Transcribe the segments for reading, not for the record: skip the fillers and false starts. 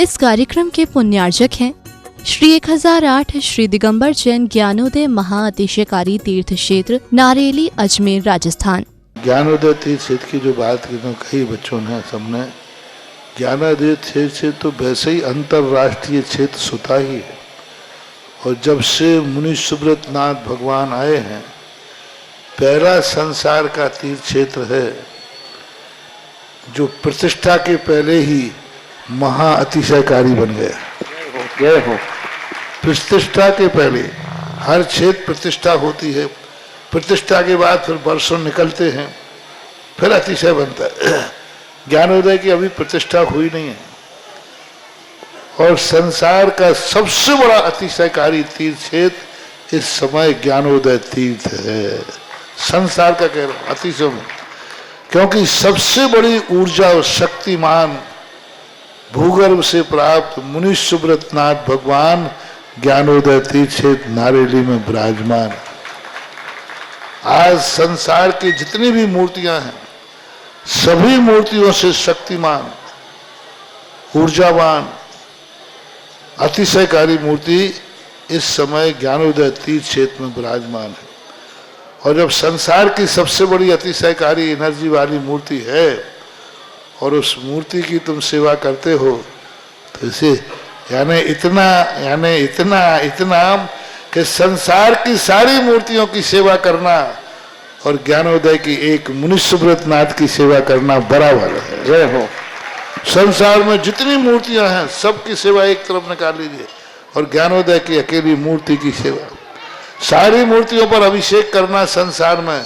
इस कार्यक्रम के पुण्यार्जक हैं श्री 1008 श्री दिगंबर जैन ज्ञानोदय महाअतिशयकारी तीर्थ क्षेत्र नारेली अजमेर राजस्थान। ज्ञानोदय तीर्थ क्षेत्र की जो बात की तो कई बच्चों ने सबने, ज्ञानोदय क्षेत्र से तो वैसे ही अंतर्राष्ट्रीय क्षेत्र सुता ही है। और जब से मुनि सुब्रत नाथ भगवान आए हैं, पहला संसार का तीर्थ क्षेत्र है जो प्रतिष्ठा के पहले ही महाअतिशयकारी बन गया। जय हो। प्रतिष्ठा के पहले हर क्षेत्र प्रतिष्ठा होती है, प्रतिष्ठा के बाद फिर वर्षों निकलते हैं, फिर अतिशय बनता है। ज्ञानोदय की अभी प्रतिष्ठा हुई नहीं है और संसार का सबसे बड़ा अतिशयकारी तीर्थ क्षेत्र इस समय ज्ञानोदय तीर्थ है। संसार का कह रहा हूं अतिशय में, क्योंकि सबसे बड़ी ऊर्जा और शक्तिमान भूगर्भ से प्राप्त मुनि सुब्रत नाथ भगवान ज्ञानोदय तीर्थ क्षेत्र नारेली में विराजमान। आज संसार की जितनी भी मूर्तियां हैं, सभी मूर्तियों से शक्तिमान, ऊर्जावान, अतिशयकारी मूर्ति इस समय ज्ञानोदय तीर्थ क्षेत्र में विराजमान है। और जब संसार की सबसे बड़ी अतिशयकारी एनर्जी वाली मूर्ति है और उस मूर्ति की तुम सेवा करते हो, तो इसे यानी इतना कि संसार की सारी मूर्तियों की सेवा करना और ज्ञानोदय की एक मुनि सुब्रत नाथ की सेवा करना बराबर है। जय हो। संसार में जितनी मूर्तियां हैं सबकी सेवा एक तरफ निकाल लीजिए और ज्ञानोदय की अकेली मूर्ति की सेवा। सारी मूर्तियों पर अभिषेक करना संसार में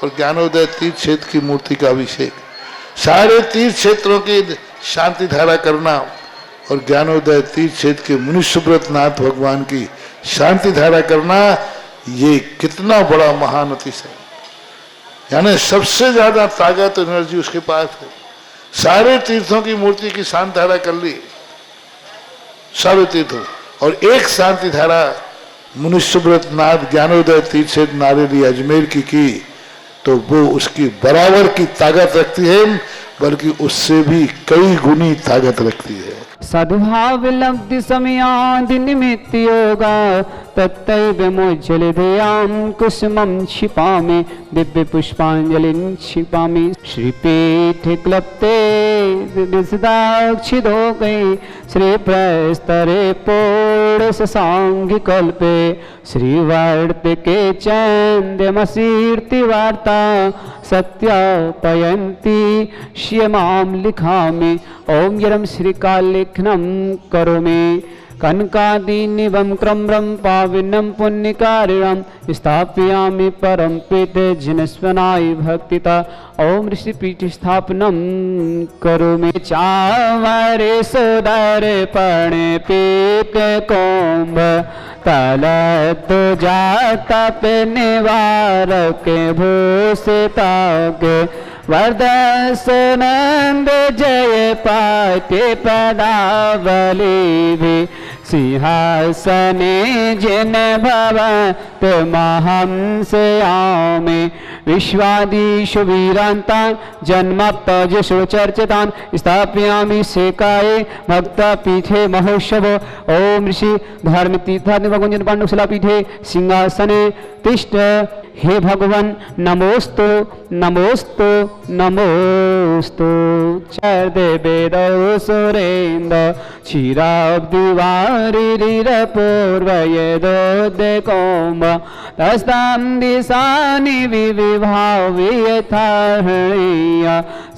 और ज्ञानोदय तीर्थ क्षेत्र की मूर्ति का अभिषेक, सारे तीर्थ क्षेत्रों की शांति धारा करना और ज्ञानोदय तीर्थ क्षेत्र के मुनि सुब्रत नाथ भगवान की शांति धारा करना, ये कितना बड़ा महान अतिशय। यानी सबसे ज्यादा ताकत एनर्जी उसके पास है। सारे तीर्थों की मूर्ति की शांति धारा कर ली, सारे तीर्थों, और एक शांति धारा मुनि सुब्रत नाथ ज्ञानोदय तीर्थ क्षेत्र नारेली अजमेर की तो वो उसकी बराबर की ताकत रखती है, बल्कि उससे भी कई गुनी ताकत रखती है। सद्भाव लब्धि समयादि निमित्त योगा तत्तैव मोज्जल ध्येयां कुसुमं क्षिपामि दिव्य पुष्पांजलिं क्षिपामि। श्रीपीठ क्लप्ते विसदाक्षिदोगे श्री प्रस्तरे पूर्ण ससांग कल्पे श्रीवार्तिके चन्द्रमसीर्ति वार्ता सत्यापयन्ति श्यमां लिखामि। ओम यरम श्रीकालेखनं करोमि कनकादीनिवं क्रम्रं पाविनं पुण्यकारिणं स्थापयामि परम पीते जिनस्वनाय भक्तिता। ओम ऋषिपीठ स्थापनं करोमि चावरे सुदर पणे पीत कोम्भ तलत जातप निवारक भूषिताग वरदसनंद जय पाटे पदावली भी सिंहासने जिन भवत महंस आमे विश्वादीशु वीरांता जन्मपजशु चर्चितान स्थापयामि सेकाये भक्ता पीठे महोत्सव। ओम ऋषि धर्म तीर्थादि भगवंजन पांडुशिला पीठे सिंहासने तिष्ठ। हे भगवान नमोस्तु नमोस्तु नमोस्तु। चर्दे वेदो सुरेन्द्र क्षीराब्दिवारिपूर्वयदोदे कोम्ब तस्तां दिशानि विविभाव्यथाहणीय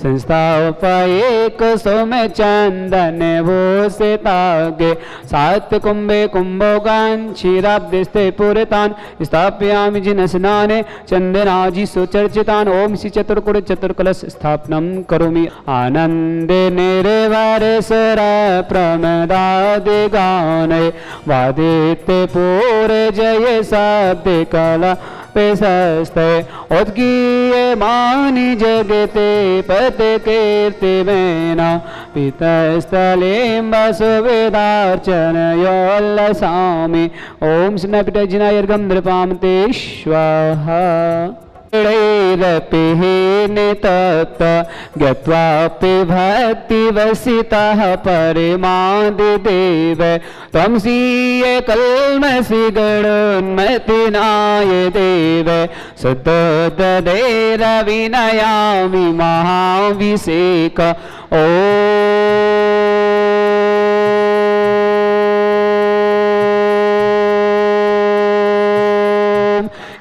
संस्थापये कुसुम चंदन भूषितागे सात कुंभे कुंभोगान क्षीराब्दिस्ते पूरितान स्थापयामि जिनस्नाने चंदनाजी सुचर्चितान। ओम श्री चतुर्कुड़ चतुर्कलश स्थापनं करोमि आनंदे निर्वारसर प्रमदादि गाने वादिते पूरे जय शब्द कला पेशस्ते उद्गीयमानि जगते पद कीर्ति मेना पितस्थलें वसुविदार्चन योल्लसामि। ओम स्नपित जिनायर्गम नृपाम ते स्वाहा। ैरपिहीन तत् ज्ञत्वापि भक्तिवसितः परमादिदेव त्वं सीय कल्मषि गणोन्मतिनाय देव सुतोददेरविनयामि महाभिषेक ॐ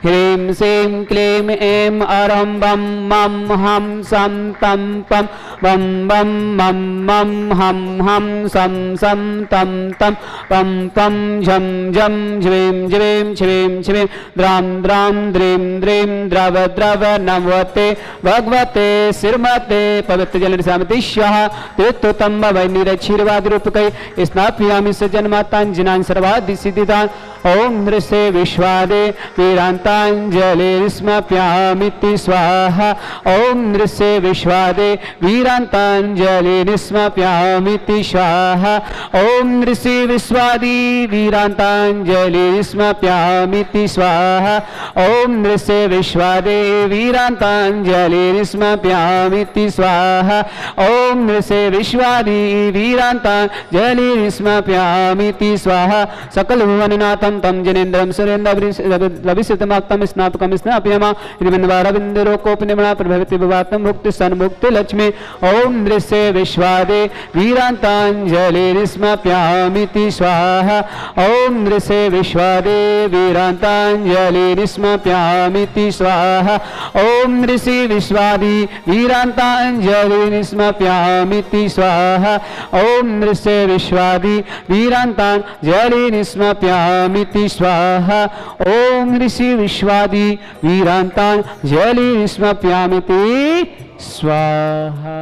ह्रीं श्रीं क्लीं ऐं अरं बं मं हं सं तं पं बं बं मं मं हं हं सं सं तं तं पं पं झं झं झ्रीं झ्रीं श्रीं श्रीं द्रां द्रां द्रीं द्रीं द्रव द्रव नमवते भगवते श्रीमते पवित्रजलनिशामतिष्यः तीर्थोत्तम वैनिरक्षीर्वादिरूपकै स्नापयामि सजन्माताञ्जनान् सर्वादिसिद्धिदान् ॐ नृसे विश्वादे वीरान्ताञ्जलिर्स्मप्यामिति स्वाहा ॐ नृसे विश्वादे वीरान्ताञ्जलिर्स्मप्यामिति स्वाहा ॐ नृसे विश्वादि वीरान्ताञ्जलिर्स्मप्यामिति स्वाहा ॐ नृसे विश्वादे वीरान्ताञ्जलिर्स्मप्यामिति स्वाहा ॐ नृसे विश्वादि वीरान्ताञ्जलिर्स्मप्यामिति स्वाहा सकलभुवननाथं तं जनेन्द्रं सुरेन्द्रविसितमाक्तं स्नापकं स्नापयामा श्रीमन्वारविन्दरोकोपनिमणा प्रभवति भवात्म मुक्ति सन्मुक्ति लक्ष्मी ॐ नृसे विश्वादे वीरान्ताञ्जलिर्स्मप्यामिति स्वाहा ॐ नृसे विश्वादे वीरान्ताञ्जलिर्स्मप्यामिति स्वाहा ॐ नृसे विश्वादि वीरान्ताञ्जलिर्स्मप्यामिति स्वाहा ॐ नृसे विश्वादि वीरान्ताञ्जलिर्स्मप्यामिति स्वाहा ॐ ऋषि विश्वादि वीरान्ताञ्जलिर्स्मप्यामिति स्वाहा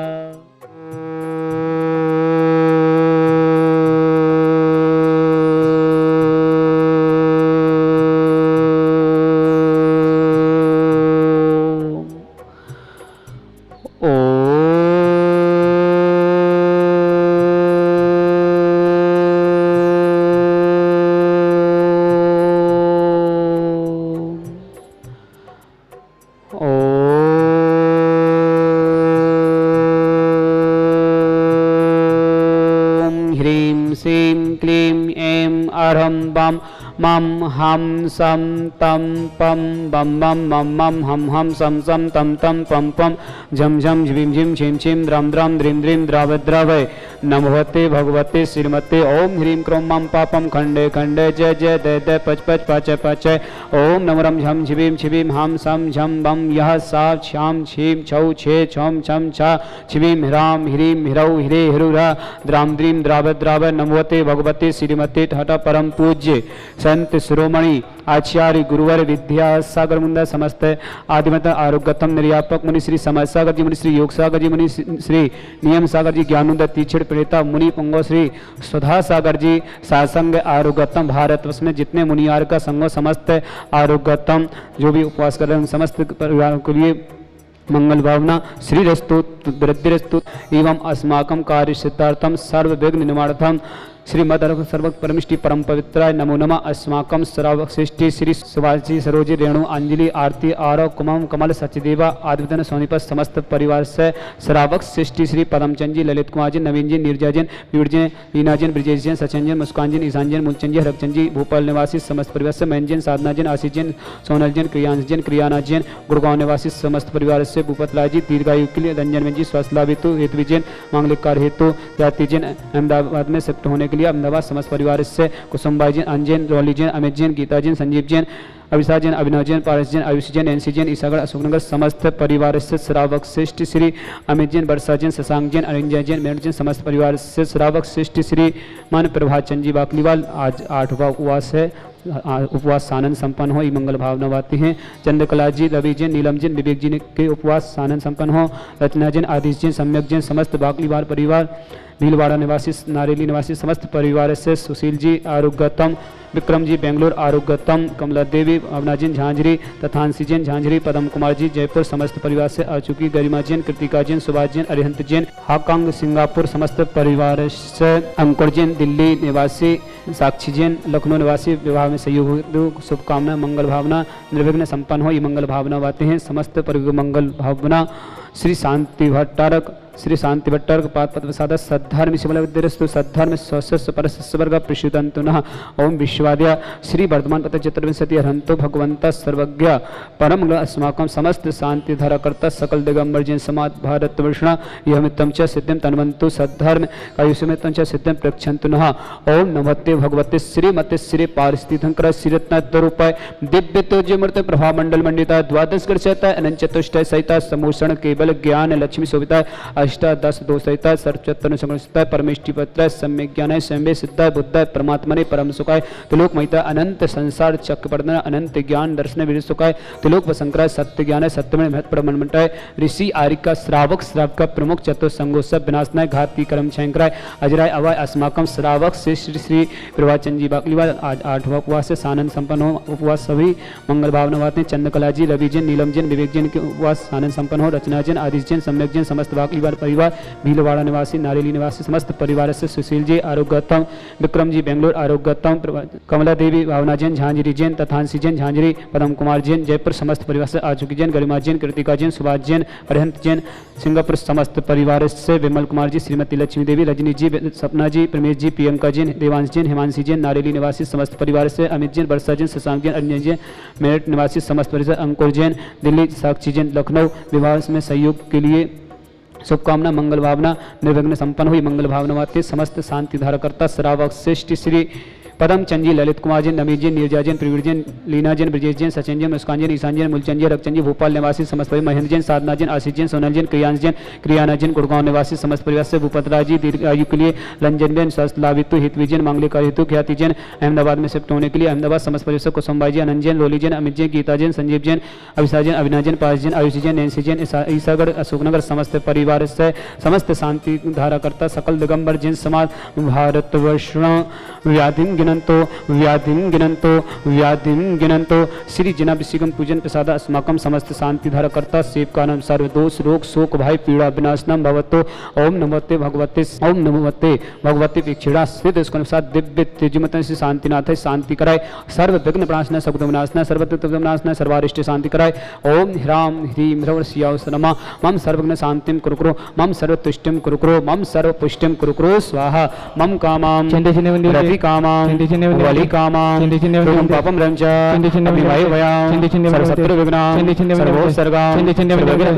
मम हम सम तम पम बम बम मम मम हम सम सम तम तम पम पम झम झम झिम झिम छिम छिम द्रम द्रम द्रीम द्रीम द्रव द्रवय नमोते भगवते श्रीमते ओम ह्रीं क्रोम मम पापम खंडे खंडे जय जय दय दय पच पच पाच पाच ओम नमरम झम झिबीम छिबीम हम सम झम बम यह सा श्याम छीम छौ छे छम छम छा छिबीम ह्राम ह्रीं ह्रौ ह्रे ह्रुरा द्राम द्रीम द्राव द्राव नमोते भगवते श्रीमते ठाटा परम पूज्य संत शिरोमणि आचार्य गुरुवर विद्या सागर मुंदा समस्त आदिमत आरोग्यतम निर्यापक मुनि श्री समाज सागर जी मुनि श्री योग सागर जी मुनि श्री नियम सागर जी ज्ञानोदय तीक्षण प्रणेता मुनि पंगो श्री सुधा सागर जी सासंग आरोग्यतम भारतवर्ष में जितने मुनियार का संगो समस्त आरोग्यतम जो भी उपवास कर रहे हैं समस्त परिवार के लिए मंगल भावना श्री रस्तु वृद्धिरस्तु एवं अस्माकं कार्य सिद्धार्थम सर्व विघ्न निवारणार्थम श्रीमद सर्व परमिष्टि परम पवित्राय नमो नमः अस्माकं श्रावक सृष्टि श्री सुभाषी सरोजी रेणु अंजलि आरती आरव कुमम कमल सचदेवा आदिवदन सोनीपत समस्त परिवार से श्रावक सृष्टि श्री पदमचंद जी ललित कुमार जी नवीन जी नीरजा जैन पीड़जन लीनाजन ब्रिजेश जैन सचिन जैन मुस्कान जैन ईशान जैन मूलचंद जी हरकचंद जी भोपाल निवासी समस्त परिवार से मैन जैन साधना जैन आशीष जैन सोनल जैन क्रियांश जैन क्रियानाथ जैन गुड़गांव निवासी समस्त परिवार से भूपत लाल जी दीर्घायु के लिए रंजन जी स्वास्थ्य लाभ हेतु हेतु जैन मांगलिक कार्य हेतु जाति जैन अहमदाबाद में शिफ्ट होने के लिए अहमदाबाद समस्त परिवार से कुसुमबाई जैन अंजैन रौली जैन अमित जैन गीता जैन संजीव जैन अभिषा जैन अभिनव जैन पारस जैन आयुष जैन एनसी जैन ईसागढ़ अशोकनगर समस्त परिवार से श्रावक श्रेष्ठ श्री अमित जैन वर्षा जैन शशांक जैन अरिंजय जैन मेरठ जैन समस्त परिवार से श्रावक श्रेष्ठ श्री मन प्रभात चंद जी बाकलीवाल आज 8वां उपवास है उपवास सानंद संपन्न हो मंगल भावना बाती हैं चंद्रकला जी रवि जैन नीलम जैन विवेक जी के उपवास सानंद संपन्न हो रचना जैन आदिश जैन सम्यक जैन समस्त बाकलीवाल परिवार भीलवाड़ा निवासी नारेली निवासी समस्त परिवार से सुशील जी आरोग्यतम, विक्रम जी बेंगलोर आरोग्यतम, कमला देवी भावना जी झांझरी तथा हंसी जैन झांझरी, पदम कुमार जी जयपुर समस्त परिवार से आ चुकी, गरिमा जैन, कृतिका जैन, सुभाष जैन, अरिहंत जैन हाकांग सिंगापुर समस्त परिवार से, अंकुर जैन दिल्ली निवासी, साक्षी जैन लखनऊ निवासी विवाह में सहयोग शुभकामना मंगल भावना निर्विघ्न संपन्न हो ये मंगल भावना बातें हैं समस्त परिवार मंगल भावना। श्री शांति भट्टारक श्री शांति भट्टारक पाद पद प्रसाद सद्धर्म शिवल विद्यस्तु सद्धर्म स्वस्य परस्वर्ग प्रसिद्धंतुनः ओम विश्वाद्या श्री वर्धमान पद चतुर्विंशति हरंतो भगवंत सर्वज्ञ परम अस्माकं समस्त शांति धारकर्ता सकल दिगंबर जैन समाज भारत वर्षण यमित्तम च सिद्धिं तन्वन्तु सद्धर्म आयुष्यमित्तम च सिद्धिं प्रक्षन्तुनः ओम नमस्ते भगवते श्रीमते श्री पारिस्थितिशंकर श्रीरत्नद्वरूपाय दिव्य तोज्यमूर्ति प्रभा मंडल मंडिता द्वादश गर्षता अनंत चतुष्टय सहिता समूषण केवल ज्ञान लक्ष्मी शोभिता अष्टादश दोषहिता सर्वचतन समस्त परमेष्टि पत्र सम्यक ज्ञान स्वयं सिद्धाय बुद्धाय परमात्मने परम सुखाय त्रिलोक महिता अनंत संसार चक्रवर्तन अनंत ज्ञान दर्शन विरु सुखाय त्रिलोक वसंकराय सत्य ज्ञान सत्यमय महत्व मंडय ऋषि आरिका श्रावक श्रावक प्रमुख चतुर संगो सब विनाशनाय घाती कर्म छयंकराय अजराय अवय अस्माकम श्रावक श्री श्री श्री प्रभाचंद जी बाकलीवाल आज 8वां उपवास से आनंद संपन्न हो उपवास सभी मंगल भावना बातें चंद्रकला जी रवि जैन नीलम जैन विवेक जैन के उपवास आनंद संपन्न हो रचना जैन आदिश जैन सम्यक जैन समस्त बाकलीवाल परिवार भीलवाड़ा निवासी नारेली निवासी समस्त परिवार से सुशील जी आरोग्यतम विक्रम जी बेंगलोर आरोग्यतम कमला देवी भावना जैन झांझरी जैन तथा हंसी जैन झांझरी पदम कुमार जैन जयपुर समस्त परिवार से आ चुकी जैन गरिमा जैन कृतिका जैन सुभाष जैन अरिहंत जैन सिंगापुर समस्त परिवार से विमल कुमार जी श्रीमती लक्ष्मी देवी रजनी जी सपना जी प्रमेश जी प्रियंका जैन देवांश जैन हिमांशी जैन नारेली निवासी समस्त परिवार से अमित जैन वर्षा जैन शशांक जैन अन्य जैन मेरठ निवासी समस्त परिवार अंकुर जैन दिल्ली साक्षी जैन लखनऊ विवाह में सहयोग के लिए शुभकामना मंगल भावना निर्विघ्न संपन्न हुई मंगल भावना वाते समस्त शांति धारकर्ता श्रावक श्रेष्ठ श्री पदम चंद जी ललित कुमार जैन नमीत जैन नीरजा जैन प्रवीण जैन लीना जैन ब्रजेश जैन सचिन जैन मुस्कान जैन ईशान जैन मूलचंद जैन रक्षन जी भोपाल निवासी समस्त परिवार महेंद्र जैन साधना जैन आशीष जैन सोनल जैन क्रियाना जैन गुड़गांव निवासी समस्त परिवार से भूपतराज जी दीर्घ आयु के लिए लंजन जैन स्वास्थ्य लाभ हेतु हितवी जैन मांगलिक हेतु ख्याति जैन अहमदाबाद में शिफ्ट होने के लिए अहमदाबाद समस्त परिवार से कुसुमबाई जी अनंत जैन लोली जैन अमित जैन गीता जैन संजीव जैन अभिषा जैन अविनाश जैन पास जैन आयुषी जैन नैन्सी जैन ईसागढ़ अशोकनगर समस्त परिवार से समस्त शांति धाराकर्ता सकल दिगंबर जैन समाज भारत वर्ष व्याधिं गिनंतो श्री जनाभिषेकम पूजन प्रसाद अस्माकं समस्त शांति धारकर्ता सेवकानम सर्व दोष रोग शोक भय पीड़ा विनाशनम भवतो ओम नमस्ते भगवते वीक्षिणा स्थित अनुसार दिव्य तेजमत से शांतिनाथ शांति कराए सर्व विघ्न प्रणाशना शब्द विनाशना सर्वनाशना सर्वारिष्ट शांति कराए ओम ह्राम ह्रीम ह्रव श्रियावसनमा मम सर्वघ्न शांतिम कुरुकुरु मम सर्वतुष्टिम कुरुकुरु मम सर्वपुष्टिम कुरुकुरु स्वाहा मम कामाम रवि कामाम वली कामाम रोगम पापम रंच अभिभय भयाम सर्वशत्रु विघ्नाम सर्वोत्सर्गाम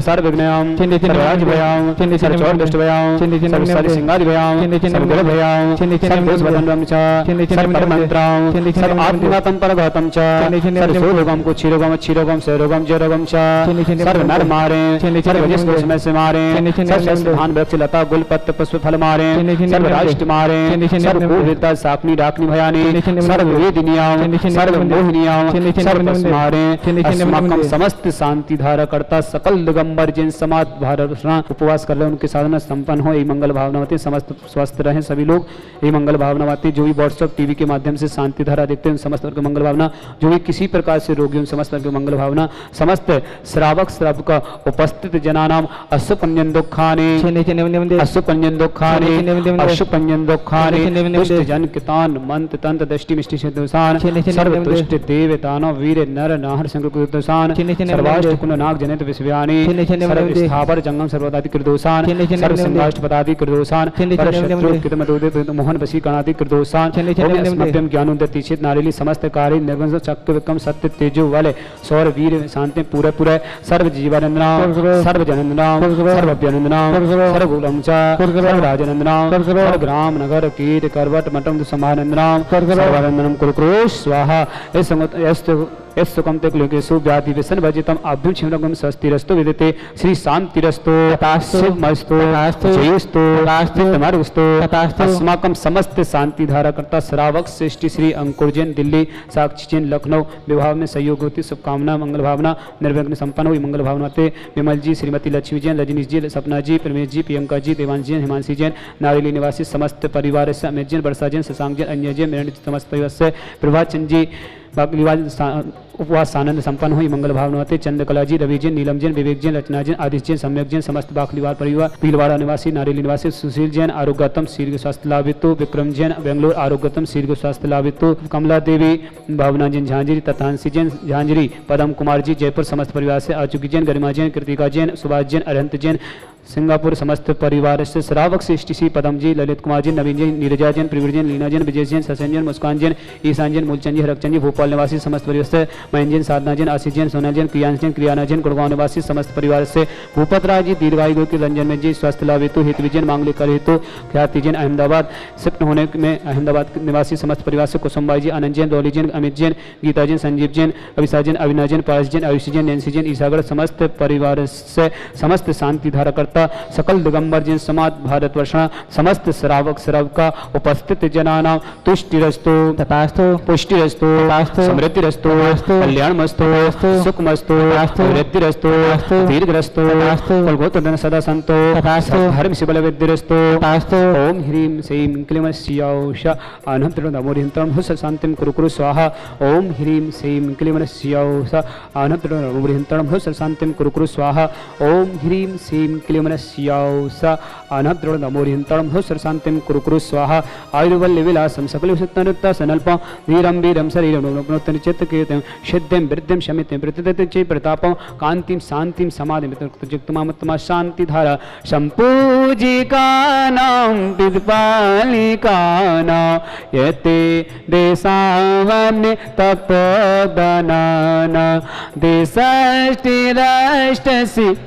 सर्वविघ्नाम सर्वराज भयाम सर्वचोर दुष्ट भयाम सर्वसारि सिंगादि भयाम सर्वगुण भयाम सर्वदोष बंधनम च सर्वपरमंत्राम सर्वात्मनातम परगतम च सर्वरोगम को क्षीरोगम सरोगम जरोगम च सर्व नर मारे सर्वजिस दोष में से मारे सर्व धान वृक्ष लता गुल पत्र पुष्प फल मारे सर्व राष्ट्र मारे सर्व भूता साकनी डाकनी भयानी सर्व वेदिनियाम सर्व मोहिनियाम सर्व मारे अस्माकं समस्त शांति धारकर्ता सकल दिगंबर जैन समाज भारत उपवास कर रहे उनके साधना संपन्न हो ये मंगल भावनावती समस्त स्वस्थ रहे सभी लोग ये मंगल भावनावती जो भी व्हाट्सएप टीवी के माध्यम से शांति धारा देखते हैं समस्त वर्ग मंगल भावना जो भी किसी प्रकार से रोगी उन समस्त वर्ग मंगल भावना समस्त श्रावक श्रावक उपस्थित जनानाम अशुपन्यन दुखाने अशुपन्यन दुखाने दुष्ट जन कितान मंत्र तंत्र दृष्टि मिष्टि सिद्धोसान सर्व दुष्ट देव दानव वीर नर नाहर संकृत दोषान सर्वाष्ट कुल नाग जनित विश्वयानी सर्व स्थावर जंगम सर्वदादि कृदोषान सर्व संगाष्ट पदादि कृदोषान पर शत्रु कृतमदोदित मोहन वशी गणादि कृदोषान ओम अस्मभ्यम ज्ञानोदतिचित नारेली समस्त कार्य निर्गुण चक्र विक्रम सत्य तेजो वाले सौर वीर शांति पूरे पूरे सर्व जीवानंदनाम सर्व जनंदनाम सर्व अभ्यनंदनाम सर्व गुलम च सर्व राजनंदनाम सर्व ग्राम नगर कीट करवट मटम समानंदनाम सर्वानंदनम कुरुकुरु स्वाहा यस् सुखम ते क्लेशेषु व्याधि व्यसन भजितम आभ्यं क्षीणगम स्वस्तिरस्तु विदिते श्री शांतिरस्तु शिवमस्तु जयस्तु तमारुस्तु अस्माकं समस्त शांति धारा करता श्रावक श्रेष्ठी श्री अंकुर जैन दिल्ली, साक्षी जैन लखनऊ विवाह में सहयोग होती शुभकामना मंगल भावना निर्विघ्न संपन्न हुई मंगल भावना ते विमल जी, श्रीमती लक्ष्मी जैन, रजनीश जी, सपना जी, प्रमेश जी, प्रियंका जी, देवांश जैन, हिमांशी जैन, नारेली निवासी समस्त परिवार से अमित जैन, वर्षा जैन, शशांक जैन, अन्य जैन, मेरे समस्त परिवार से प्रभात चंद जी उपवास आनंद संपन्न हुई मंगल भावनाते चंद्रकला जी, रवि जैन, नीलम जैन, विवेक जैन, रचना जैन, आदित्य जैन, सम्यक जैन, समस्त बाखलीवार परिवार, पीलवाड़ा निवासी, नारेली निवासी सुशील जैन, आरोग्यतम शीर्घ स्वास्थ्य लाभितु, विक्रम जैन, बेंगलोर आरोग्यतम शीर्घ स्वास्थ्य लाभितु, कमला देवी, भावना जैन झांझरी, तथांशी जैन झांझरी, पदम कुमार जी जयपुर समस्त परिवार से आचुकी जैन, गरिमा जैन, कृतिका जैन, सुभाष जैन, अरहंत जैन, सिंगापुर समस्त परिवार से श्रावक श्रेष्ठी श्री पदम जी, ललित कुमार जी, नवीन जैन, नीरजा जैन, प्रवीण जैन, लीना जैन, विजय जैन, ससन जैन, मुस्कान जैन, ईशान जैन, मूलचंद जी, हरकचंद जी, भोपाल निवासी समस्त परिवार से महेंद्र जैन, साधना जैन, आशीष जैन, सोना जैन, क्रियांश जैन, क्रियाना जैन, गुड़गांव निवासी समस्त परिवार से भूपत राय जी, दीर्घायु के रंजन में जी, स्वस्थ लाभ हेतु हित विजय मांगलिक कर हेतु ख्याति जैन, अहमदाबाद शिफ्ट होने में अहमदाबाद निवासी समस्त परिवार से कुसुमबाई जी, आनंद जैन, डोली जैन, अमित जैन, गीता जैन, संजीव जैन, अभिषा जैन, अविनाश जैन, पारस जैन, आयुषी जैन, नैन्सी जैन, ईसागढ़ समस्त परिवार से समस्त शांति धारा करता सकल दिगंबर जैन समाज भारतवर्षण समस्त श्रावक श्रावका उपस्थित जनानां तुष्टिरस्तु तथास्तु पुष्टिरस्तु समृद्धिरस्तु कल्याणमस्तु सुखमस्तु वृद्धिरस्तु दीर्घरस्तु कल्गोतधन सदा संतो धर्म शिबल विद्धिरस्तु ओम ह्रीं श्रीं क्लीं स्यौष अनंतरं नमोरिहंतं हुस शांतिं कुरु कुरु स्वाहा ओम ह्रीं श्रीं क्लीं स्यौष अनंतरं नमोरिहंतं हुस शांतिं कुरु कुरु स्वाहा ओम ह्रीं श्रीं क्लीं स्यौष अनद्रो नमोरिहंतरं हुसर शांतिं कुरु कुरु स्वाहा आयुर्वल्य विलासं सकल सत्तनुत्ता सनल्पं वीरं वीरं शरीरं नोनोत्तन चित्तकीर्तं सिद्धिं वृद्धिं शमितं प्रतिदत्तं च प्रतापं कांतिं शांतिं समाधिं जगतमात्मा शांतिधारा संपूजिकानां विद्पालिकानां यते देशावन्य तपोदनानां देशष्टिराष्टसि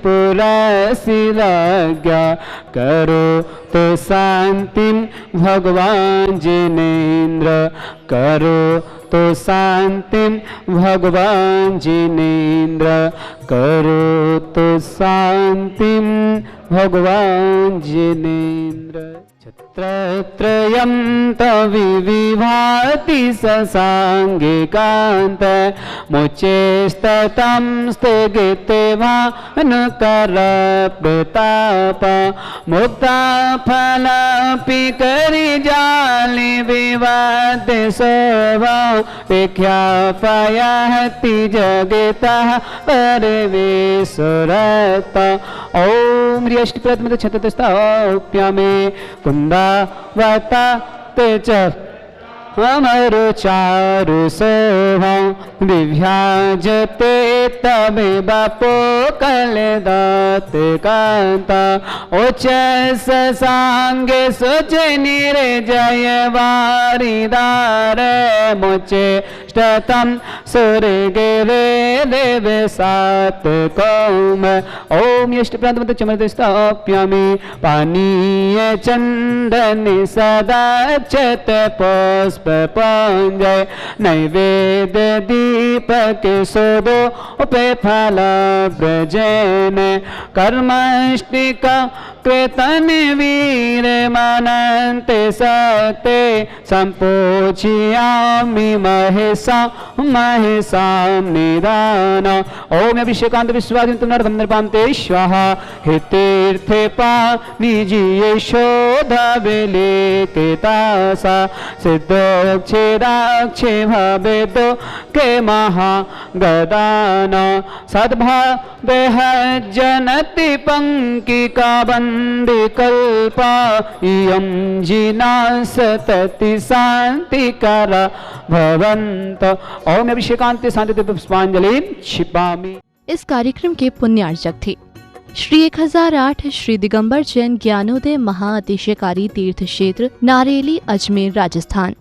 पुरसिलज्ञा करो तो शांतिं भगवान जिनेन्द्र करो तो शांतिं भगवान जिनेन्द्र करो तो शांतिं भगवान जिनेन्द्र छत्रत्रयं तविविभाति ससाङ्गिकान्त मुचेस्ततं स्थगिते भानुकर प्रताप मुक्ता फलापि करिजालि विवाद शोभा विख्यापयति जगतः परमेश्वरत ओम ह्रीष्टप्रथम छतस्तप्यामे कुंदावता ते च अमर चारु शोभा विभ्याजते तमे बापो कलदाते कांता ओचस सांगे सुजनिर जय वारिदार मुचे ष्टतम सुरगे देव सात कौम ओम यष्ट प्रांत चमत स्थाप्यामि पानीय चंदन सदा चत पुष्प पंजय नैवेद्य दीपक सोदो उपे फल ब्रजन कर्मष्टिका कृतन वीर मनन्ते सते संपोषयामि महेशां निदान ओम अभिषेकांत विश्वादितं नरदं नृपान्ते स्वाहा हितीर्थे पानिजी यशोधविलेकितासा सिद्धोक्षेदाक्षे भवेदो के महागदान सद्भावेहज्जनति पंकिका बन्दिकल्पा इयं जिना सतति शान्तिकर भवन्त ओम अभिषेकांते शांति पुष्पांजलि क्षिपामि। इस कार्यक्रम के पुण्यार्चक थे श्री 1008 श्री दिगंबर जैन ज्ञानोदय महाअतिशयकारी तीर्थ क्षेत्र नारेली, अजमेर, राजस्थान।